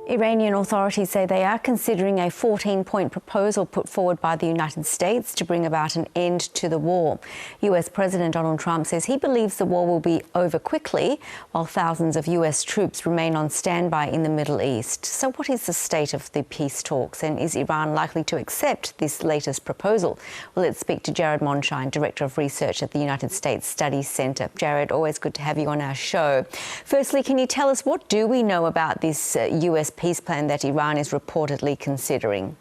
Iranian authorities say they are considering a 14-point proposal put forward by the United States to bring about an end to the war. US President Donald Trump says he believes the war will be over quickly, while thousands of US troops remain on standby in the Middle East. So what is the state of the peace talks, and is Iran likely to accept this latest proposal? Well, let's speak to Jared Mondschein, Director of Research at the United States Studies Centre. Jared, always good to have you on our show. Firstly, can you tell us, what do we know about this US peace plan that Iran is reportedly considering?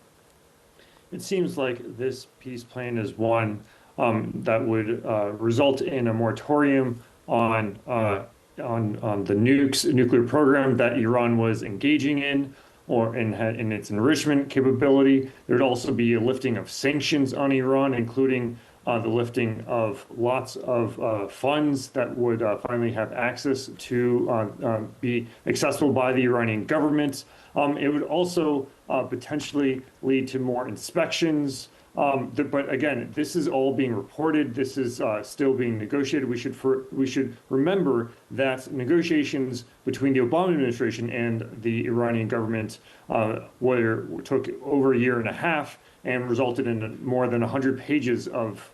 It seems like this peace plan is one that would result in a moratorium on the nuclear program that Iran was engaging in, or in its enrichment capability. There would also be a lifting of sanctions on Iran, including the lifting of lots of funds that would finally have access to be accessible by the Iranian government. It would also potentially lead to more inspections. But again, this is all being reported. This is still being negotiated. We should remember that negotiations between the Obama administration and the Iranian government took over a year and a half and resulted in more than 100 pages of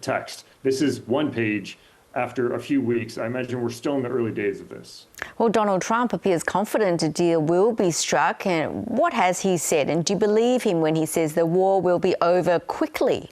text. This is one page after a few weeks. I imagine we're still in the early days of this. Well, Donald Trump appears confident a deal will be struck. And what has he said? And do you believe him when he says the war will be over quickly?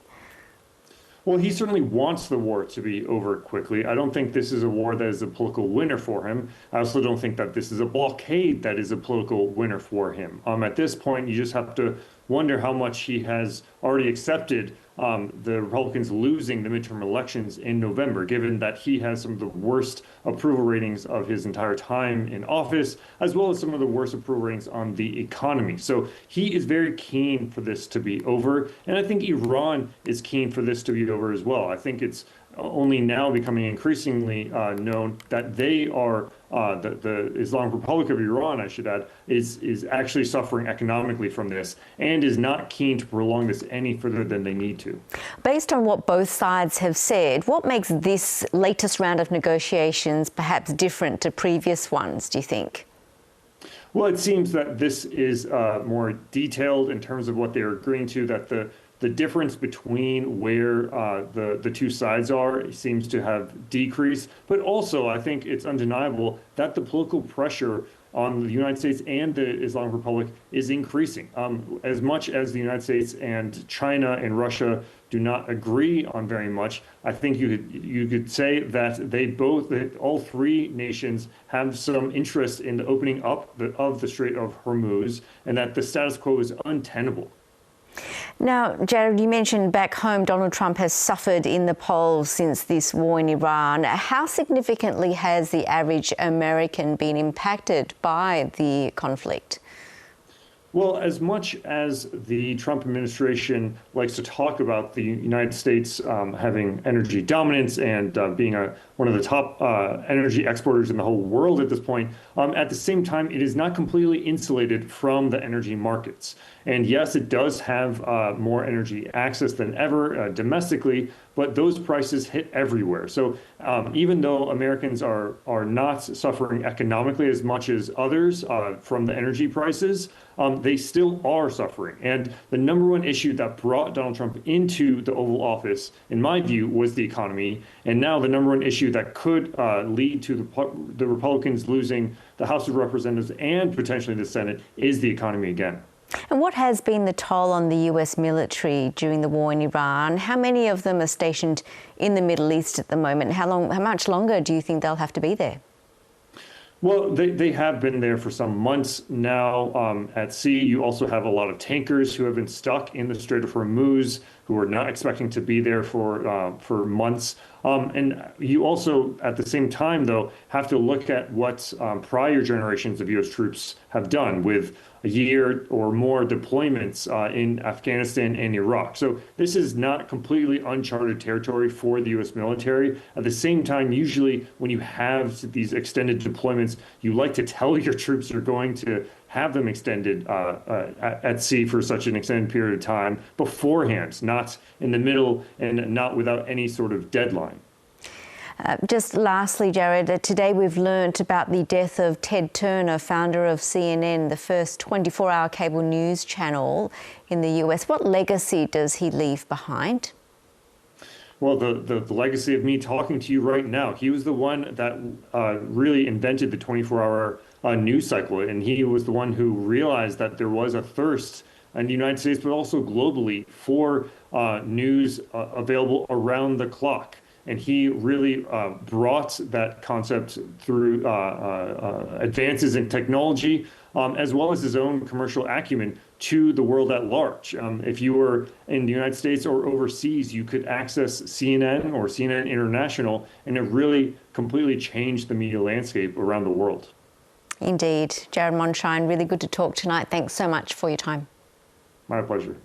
Well, he certainly wants the war to be over quickly. I don't think this is a war that is a political winner for him. I also don't think that this is a blockade that is a political winner for him. At this point, you just have to wonder how much he has already accepted the Republicans losing the midterm elections in November, given that he has some of the worst approval ratings of his entire time in office, as well as some of the worst approval ratings on the economy. So he is very keen for this to be over, and I think Iran is keen for this to be over as well. I think it's only now becoming increasingly known that they are, the Islamic Republic of Iran, I should add, is actually suffering economically from this and is not keen to prolong this any further than they need to. Based on what both sides have said, what makes this latest round of negotiations perhaps different to previous ones, do you think? Well, it seems that this is more detailed in terms of what they're agreeing to, that the difference between where the two sides are seems to have decreased. But also, I think it's undeniable that the political pressure on the United States and the Islamic Republic is increasing. As much as the United States and China and Russia do not agree on very much, I think you could say that all three nations have some interest in the opening up of the Strait of Hormuz, and that the status quo is untenable. Now, Jared, you mentioned back home Donald Trump has suffered in the polls since this war in Iran. How significantly has the average American been impacted by the conflict? Well, as much as the Trump administration likes to talk about the United States having energy dominance and being one of the top energy exporters in the whole world at this point, at the same time, it is not completely insulated from the energy markets. And yes, it does have more energy access than ever domestically, but those prices hit everywhere. So even though Americans are not suffering economically as much as others from the energy prices, they still are suffering. And the number one issue that brought Donald Trump into the Oval Office, in my view, was the economy. And now the number one issue that could lead to the Republicans losing the House of Representatives and potentially the Senate is the economy again. And what has been the toll on the US military during the war in Iran? How many of them are stationed in the Middle East at the moment? How much longer do you think they'll have to be there? Well, they have been there for some months now at sea. You also have a lot of tankers who have been stuck in the Strait of Hormuz, who are not expecting to be there for months. And you also, at the same time, though, have to look at what prior generations of U.S. troops have done with a year or more deployments in Afghanistan and Iraq. So this is not completely uncharted territory for the U.S. military. At the same time, usually when you have these extended deployments, you like to tell your troops you're going to have them extended at sea for such an extended period of time beforehand, not in the middle and not without any sort of deadline. Just lastly, Jared, today we've learnt about the death of Ted Turner, founder of CNN, the first 24-hour cable news channel in the US. What legacy does he leave behind? Well, the legacy of me talking to you right now. He was the one that really invented the 24-hour news cycle, and he was the one who realized that there was a thirst in the United States, but also globally, for news available around the clock. And he really brought that concept through advances in technology, as well as his own commercial acumen, to the world at large. If you were in the United States or overseas, you could access CNN or CNN International, and it really completely changed the media landscape around the world. Indeed. Jared Mondschein, really good to talk tonight. Thanks so much for your time. My pleasure.